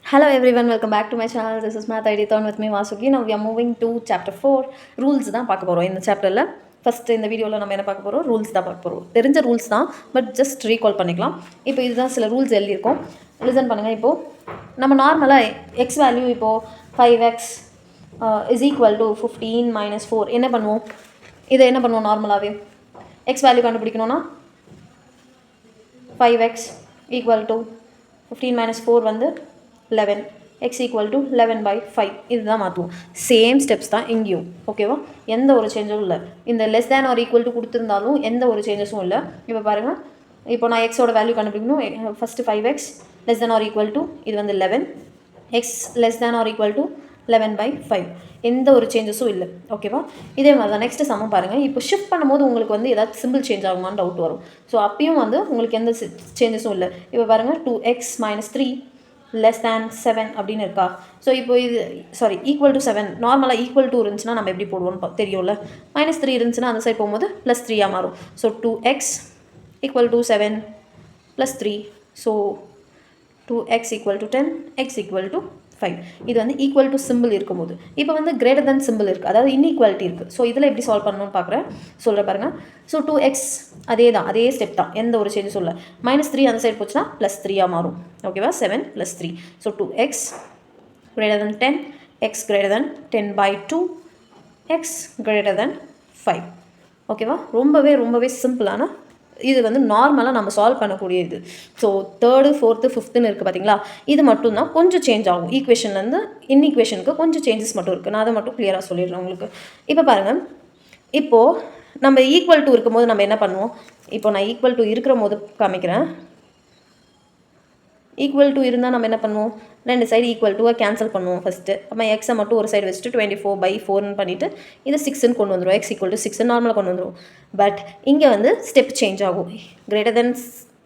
Hello everyone, welcome back to my channel. This is Math ID Thorn with me Vasuki. Now we are moving to chapter 4. Rules தான் பார்க்க போகிறோம் இந்த சாப்டரில். First இந்த வீடியோவில் நம்ம என்ன பார்க்க போகிறோம், ரூல்ஸ் தான் பார்க்க போகிறோம். தெரிஞ்ச ரூல்ஸ் தான், பட் ஜஸ்ட் ரீகால் பண்ணிக்கலாம். இப்போ இதுதான் சில ரூல்ஸ் எழுதியிருக்கோம், லிசன் பண்ணுங்கள். இப்போது நம்ம நார்மலாக எக்ஸ் வேல்யூ இப்போது 5x இஸ் ஈக்குவல் டு 15 - 4 என்ன பண்ணுவோம், இதை என்ன பண்ணுவோம் நார்மலாகவே எக்ஸ் வேல்யூ கண்டுபிடிக்கணும்னா 5x ஈக்குவல் டு 15 - 4 வந்து 11, x equal to 11/5 இதுதான் மாற்றுவோம். சேம் ஸ்டெப்ஸ் தான் இங்கேயும், ஓகேவா? எந்த ஒரு சேஞ்சும் இல்லை. இந்த less than or equal to கொடுத்துருந்தாலும் எந்த ஒரு சேஞ்சஸும் இல்லை. இப்போ பாருங்கள், இப்போ நான் எக்ஸோட வேல்யூ கண்டுபிடிக்கணும். First 5x less than or equal to இது வந்து 11, X less than or equal to 11/5 எந்த ஒரு சேஞ்சஸும் இல்லை, ஓகேவா? இதே மாதிரி தான் நெக்ஸ்ட்டு சமம் பாருங்கள். இப்போ ஷிஃப்ட் பண்ணும்போது உங்களுக்கு வந்து ஏதாவது சிம்பிள் சேஞ்ச் ஆகுமான்னு டவுட் வரும். ஸோ அப்பயும் வந்து உங்களுக்கு எந்த சேஞ்சஸும் இல்லை. இப்போ பாருங்கள், 2x - 3 less than 7 அப்படின்னு இருக்கா? ஸோ இப்போ இது ஈக்குவல் டு 7 நார்மலாக ஈக்குவல் டு இருந்துச்சுன்னா நம்ம எப்படி போடுவோம்னு தெரியும்ல. -3 இருந்துச்சுன்னா அந்த சைட் போகும்போது +3 மாறும். So 2x = 7 + 3. So 2x = 10, x = 5. இது வந்து ஈக்குவல் டு சிம்பிள் இருக்கும்போது. இப்போ வந்து கிரேட்டர் தென் சிம்பிள் இருக்குது, அதாவது இன்இக்வாலிட்டி இருக்குது. ஸோ இதில் எப்படி சால்வ் பண்ணணும்னு பார்க்குறேன், சொல்கிறேன் பாருங்கள். ஸோ 2x அதே ஸ்டெப் தான், எந்த ஒரு சேஞ்சும் இல்லை. -3 அந்த சைடு போச்சுன்னா +3 மாறும், ஓகேவா? 7 + 3. ஸோ 2x > 10, x > 10/2, x > 5, ஓகேவா? ரொம்பவே சிம்பிளான இது வந்து நார்மலாக நம்ம சால்வ் பண்ணக்கூடிய இது. ஸோ 3rd, 4th, 5th இருக்குது பார்த்தீங்களா? இது மட்டும்தான் கொஞ்சம் சேஞ்ச் ஆகும். ஈக்குவேஷன்லேருந்து இன்இக்வேஷனுக்கு கொஞ்சம் சேஞ்சஸ் மட்டும் இருக்குது. நான் அதை மட்டும் கிளியராக சொல்லிடுறேன் உங்களுக்கு. இப்போ பாருங்கள், இப்போது நம்ம ஈக்குவல் டு இருக்கும்போது நம்ம என்ன பண்ணுவோம், இப்போ நான் ஈக்குவல் டு இருக்கிற போது காமிக்கிறேன். ஈக்குவல் டு இருந்தால் நம்ம என்ன பண்ணுவோம், ரெண்டு சைடு ஈக்குவல் டுவை கேன்சல் பண்ணுவோம் ஃபஸ்ட்டு. நம்ம எக்ஸை மட்டும் ஒரு சைடு வச்சுட்டு 24/4 பண்ணிவிட்டு இதை 6ன்னு கொண்டு வந்துடும். x = 6 நார்மலாக கொண்டு வந்துடும். பட் இங்கே வந்து ஸ்டெப் சேஞ்ச் ஆகும். கிரேட்டர் தென்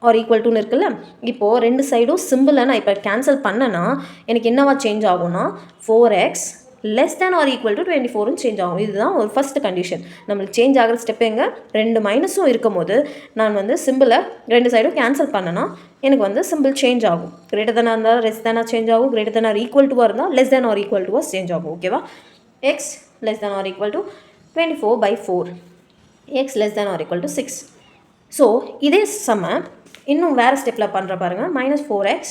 ஆர் ஈக்குவல் டுன்னு இருக்குல்ல, இப்போது ரெண்டு சைடும் சிம்பிளை நான் இப்போ கேன்சல் பண்ணேன்னா எனக்கு என்னவா சேஞ்ச் ஆகும்னா 4x less than or equal to 24ன்னு சேஞ்ச் ஆகும். இதுதான் ஒரு ஃபஸ்ட்டு கண்டிஷன். நம்மளுக்கு சேஞ்ச் ஆகிற ஸ்டெப் எங்கே, ரெண்டு மைனஸும் இருக்கும் போது நான் வந்து சிம்பிளை ரெண்டு சைடும் கேன்சல் பண்ணேன்னா எனக்கு வந்து சிம்பிள் சேஞ்ச் ஆகும். கிரேட்டர் தேனாக இருந்தால் லெஸ் தேனாக சேஞ்ச் ஆகும், கிரேட்டர் தேன் ஆர் ஈக்குவல் டுவாக இருந்தால் லெஸ் தேன் ஆர் ஈக்குவல் டுவாக சேஞ்ச் ஆகும், ஓகேவா? X less than or equal to 24/4, x less than or equal to 6. So இதே சம இன்னும் வேறு ஸ்டெப்பில் பண்ணுற பாருங்கள். -4x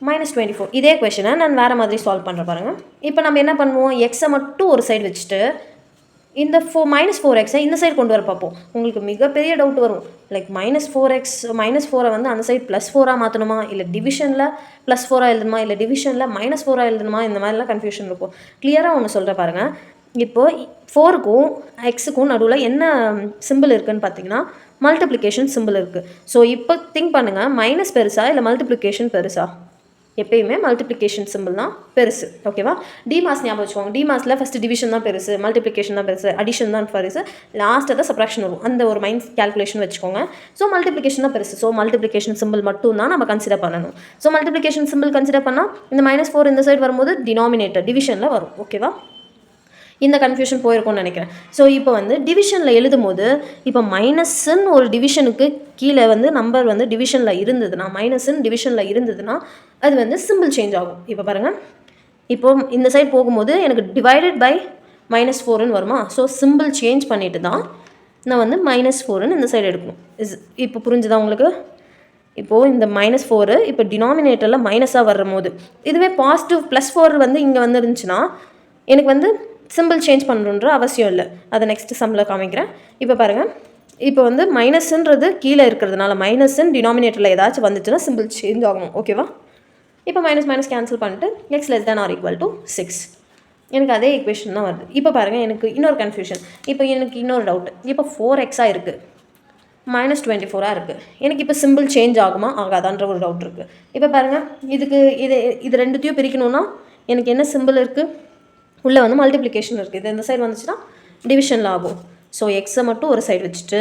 -24 இதே கொஷனை நான் வேறு மாதிரி சால்வ் பண்ணுற பாருங்கள். இப்போ நம்ம என்ன பண்ணுவோம், எக்ஸை மட்டும் ஒரு சைடு வச்சுட்டு இந்த -4xை இந்த சைடு கொண்டு வர பார்ப்போம். உங்களுக்கு மிகப்பெரிய டவுட் வரும், லைக் -4x -4 வந்து அந்த சைடு +4 மாற்றணுமா, இல்லை டிவிஷனில் +4 எழுதணுமா, இல்லை டிவிஷனில் -4 எழுதணுமா, இந்த மாதிரிலாம் கன்ஃபியூஷன் இருக்கும். கிளியராக ஒன்று சொல்கிற பாருங்கள். இப்போது 4க்கும் எக்ஸுக்கும் நடுவில் என்ன சிம்பிள் இருக்குதுன்னு பார்த்தீங்கன்னா மல்டிப்ளிகேஷன் சிம்பிள் இருக்குது. ஸோ இப்போ திங்க் பண்ணுங்கள், மைனஸ் பெருசா இல்லை மல்டிப்ளிகேஷன் பெருசா? எப்பயுமே மல்டிப்ளிகேஷன் சிம்பிள் தான் பெருசு, ஓகேவா? டிமாஸ் ஞாபகம் வச்சுக்கோங்க. டிமாஸில் ஃபஸ்ட்டு டிவிஷன் தான் பெருசு, மல்டிப்ளிகேஷன் தான் பெருசு, அடிஷன் தான் பெருசு, லாஸ்ட்டாக தான் சப்ராக்ஷன் வரும். அந்த ஒரு மைண்ட் கேல்குலேஷன் வச்சுக்கோங்க. ஸோ மல்டிப்ளிகேஷன் தான் பெருசு. ஸோ மல்டிப்ளிகேஷன் சிம்பிள் மட்டும் தான் நம்ம கன்சிடர் பண்ணணும். ஸோ மல்டிப்ளிகேஷன் சிம்பிள் கன்சிடர் பண்ணால் இந்த -4 இந்த சைடு வரும்போது டினாமினேட்டர் டிவிஷனில் வரும், ஓகேவா? இந்த கன்ஃபியூஷன் போயிருக்கும்னு நினைக்கிறேன். ஸோ இப்போ வந்து டிவிஷனில் எழுதும் போது இப்போ மைனஸ்ன்னு ஒரு டிவிஷனுக்கு கீழே வந்து நம்பர் வந்து டிவிஷனில் இருந்ததுன்னா, மைனஸ்ன்னு டிவிஷனில் இருந்ததுன்னா அது வந்து சிம்பிள் சேஞ்ச் ஆகும். இப்போ பாருங்கள், இப்போது இந்த சைடு போகும்போது எனக்கு டிவைடட் பை -4ன்னு வருமா? ஸோ சிம்பிள் சேஞ்ச் பண்ணிட்டு தான் நான் வந்து -4ன்னு இந்த சைடு எடுக்கணும். இப்போ புரிஞ்சுதா உங்களுக்கு? இப்போது இந்த -4 இப்போ டினாமினேட்டரில் மைனஸாக வர்ற போது, இதுவே பாசிட்டிவ் +4 வந்து இங்கே வந்துருந்துச்சுன்னா எனக்கு வந்து சிம்பிள் சேஞ்ச் பண்ணணுன்ற அவசியம் இல்லை. அதை நெக்ஸ்ட்டு சம்மில் காமிக்கிறேன். இப்போ பாருங்கள், இப்போ வந்து மைனஸ்ன்றது கீழே இருக்கிறதுனால மைனஸ்ன்னு டினாமினேட்டரில் ஏதாச்சும் வந்துச்சுன்னா சிம்பிள் சேஞ்ச் ஆகும், ஓகேவா? இப்போ மைனஸ் கேன்சல் பண்ணிட்டு X less than or equal to 6 எனக்கு அதே ஈக்குவேஷன் தான் வருது. இப்போ பாருங்கள், எனக்கு இன்னொரு கன்ஃபியூஷன். இப்போ எனக்கு இன்னொரு டவுட். இப்போ 4xஆக இருக்குது, -24 இருக்குது. எனக்கு இப்போ சிம்பிள் சேஞ்ச் ஆகுமா ஆகாதான்ற ஒரு டவுட் இருக்குது. இப்போ பாருங்கள், இது ரெண்டுத்தையும் பிரிக்கணும்னா எனக்கு என்ன சிம்பிள் இருக்குது, உள்ளே வந்து மல்டிப்ளிகேஷன் இருக்குது. இது இந்த சைடு வந்துச்சுன்னா டிவிஷனில் ஆகும். ஸோ எக்ஸை மட்டும் ஒரு சைடு வச்சுட்டு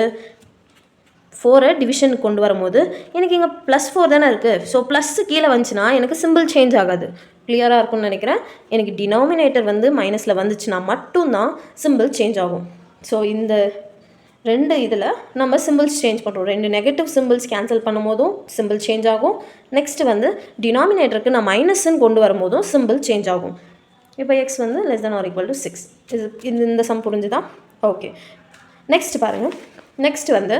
4 டிவிஷனுக்கு கொண்டு வரும்போது எனக்கு இங்கே +4 தானே இருக்குது. ஸோ ப்ளஸ்ஸு கீழே வந்துச்சுன்னா எனக்கு சிம்பிள் சேஞ்ச் ஆகாது. கிளியராக இருக்கும்னு நினைக்கிறேன். எனக்கு டினாமினேட்டர் வந்து மைனஸில் வந்துச்சுன்னா மட்டும்தான் சிம்பிள் சேஞ்ச் ஆகும். ஸோ இந்த ரெண்டு இதில் நம்ம சிம்பிள்ஸ் சேஞ்ச் பண்ணுறோம். ரெண்டு நெகட்டிவ் சிம்பிள்ஸ் கேன்சல் பண்ணும் போதும் சிம்பிள் சேஞ்ச் ஆகும். நெக்ஸ்ட்டு வந்து டினாமினேட்டருக்கு நான் மைனஸ்ன்னு கொண்டு வரும்போதும் சிம்பிள் சேஞ்ச் ஆகும். இப்போ எக்ஸ் வந்து less than or equal to 6. இந்த சம் புரிஞ்சுதா? ஓகே. நெக்ஸ்ட் பாருங்கள். நெக்ஸ்ட் வந்து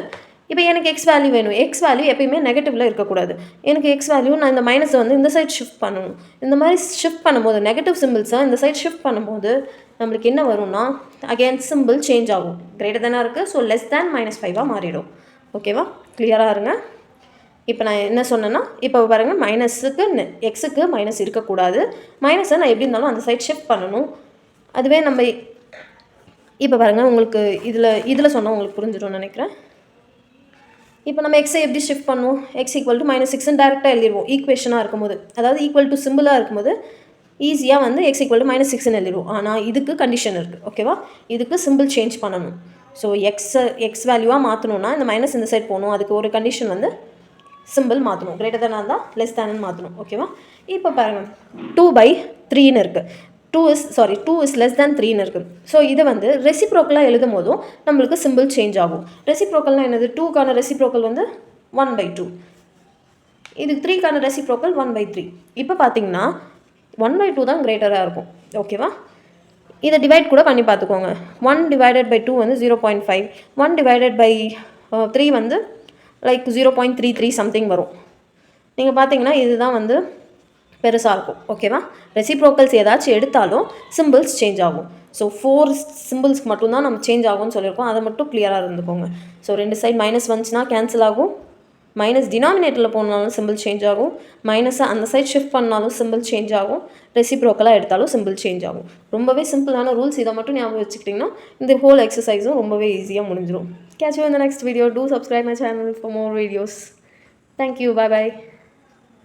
இப்போ எனக்கு எக்ஸ் வேல்யூ வேணும். எக்ஸ் வேல்யூ எப்பயுமே நெகட்டிவில் இருக்கக்கூடாது. எனக்கு எக்ஸ் வேல்யூ நான் இந்த மைனஸை வந்து இந்த சைட் ஷிஃப்ட் பண்ணணும். இந்த மாதிரி ஷிஃப்ட் பண்ணும்போது நெகட்டிவ் சிம்பிள்ஸை இந்த சைட் ஷிஃப்ட் பண்ணும்போது நம்மளுக்கு என்ன வரும்னா அகெயின் சிம்பிள் சேஞ்ச் ஆகும். கிரேட்டர் தானே இருக்குது, ஸோ லெஸ் தேன் -5 மாறிடும். ஓகேவா? கிளியராக இருங்க. இப்போ நான் என்ன சொன்னேன்னா இப்போ பாருங்கள், மைனஸுக்கு எக்ஸுக்கு மைனஸ் இருக்கக்கூடாது. மைனஸை நான் எப்படி இருந்தாலும் அந்த சைட் ஷிஃப்ட் பண்ணணும். அதுவே நம்ம இப்போ பாருங்கள், உங்களுக்கு இதில் சொன்னால் உங்களுக்கு புரிஞ்சிடும்னு நினைக்கிறேன். இப்போ நம்ம எக்ஸை எப்படி ஷிஃப்ட் பண்ணுவோம்? எக்ஸ் ஈக்குவல் டு -6ன்னு டேரெக்டாக எழுதிடுவோம். ஈக்குவேஷனாக இருக்கும்போது, அதாவது ஈக்குவல் டு சிம்பிளாக இருக்கும்போது ஈஸியாக வந்து எக்ஸ் ஈக்குவல் டு -6ன்னு எழுதிடுவோம். ஆனால் இதுக்கு கண்டிஷன் இருக்குது. ஓகேவா? இதுக்கு சிம்பிள் சேஞ்ச் பண்ணணும். ஸோ எக்ஸ் வேல்யூவாக மாற்றணுன்னா இந்த மைனஸ் இந்த சைட் போகணும். அதுக்கு ஒரு கண்டிஷன் வந்து சிம்பிள் மாற்றணும். கிரேட்டர் தேனாக இருந்தால் லெஸ் தேன்னு மாற்றணும். ஓகேவா? இப்போ பாருங்கள், 2/3ன்னு இருக்குது. 2 இஸ் லெஸ் தேன் 3ன்னு இருக்குது. ஸோ இதை வந்து ரெசிப்ரோக்கலாக எழுதும் போதும் நம்மளுக்கு சிம்பிள் சேஞ்ச் ஆகும். ரெசிப்ரோக்கல்னால் என்னது? 2க்கான ரெசிப்ரோக்கல் வந்து 1/2. இது 3க்கான ரெசிப்ரோக்கல் 1/3. இப்போ பார்த்தீங்கன்னா 1/2 தான் கிரேட்டராக இருக்கும். ஓகேவா? இதை டிவைட் கூட பண்ணி பார்த்துக்கோங்க. 1/2 வந்து 0.5, 1/3 வந்து லைக் 0.33 சம்திங் வரும். நீங்கள் பார்த்தீங்கன்னா இதுதான் வந்து பெருசாக இருக்கும். ஓகேவா? ரெசிப்ரோக்கல்ஸ் ஏதாச்சும் எடுத்தாலும் சிம்பிள்ஸ் சேஞ்ச் ஆகும். ஸோ 4 சிம்பிள்ஸ்க்கு மட்டும்தான் நம்ம சேஞ்ச் ஆகும்னு சொல்லியிருக்கோம். அதை மட்டும் கிளியராக இருந்துக்கோங்க. ஸோ ரெண்டு சைட் மைனஸ் வந்துச்சுன்னா கேன்சல் ஆகும். மைனஸ் டினாமினேட்டரில் போனாலும் சிம்பிள் சேஞ்ச் ஆகும். மைனஸை அந்த சைட் ஷிஃப்ட் பண்ணாலும் சிம்பிள் சேஞ்ச் ஆகும். ரெசிப்ரோக்கலாக எடுத்தாலும் சிம்பிள் சேஞ்ச் ஆகும். ரொம்பவே சிம்பிளான ரூல்ஸ். இதை மட்டும் ஞாபகம் வச்சுக்கிட்டிங்கன்னா இந்த ஹோல் எக்ஸசைஸும் ரொம்பவே ஈஸியாக முடிஞ்சிடும். Catch you in the next video. Do subscribe my channel for more videos. Thank you. Bye bye.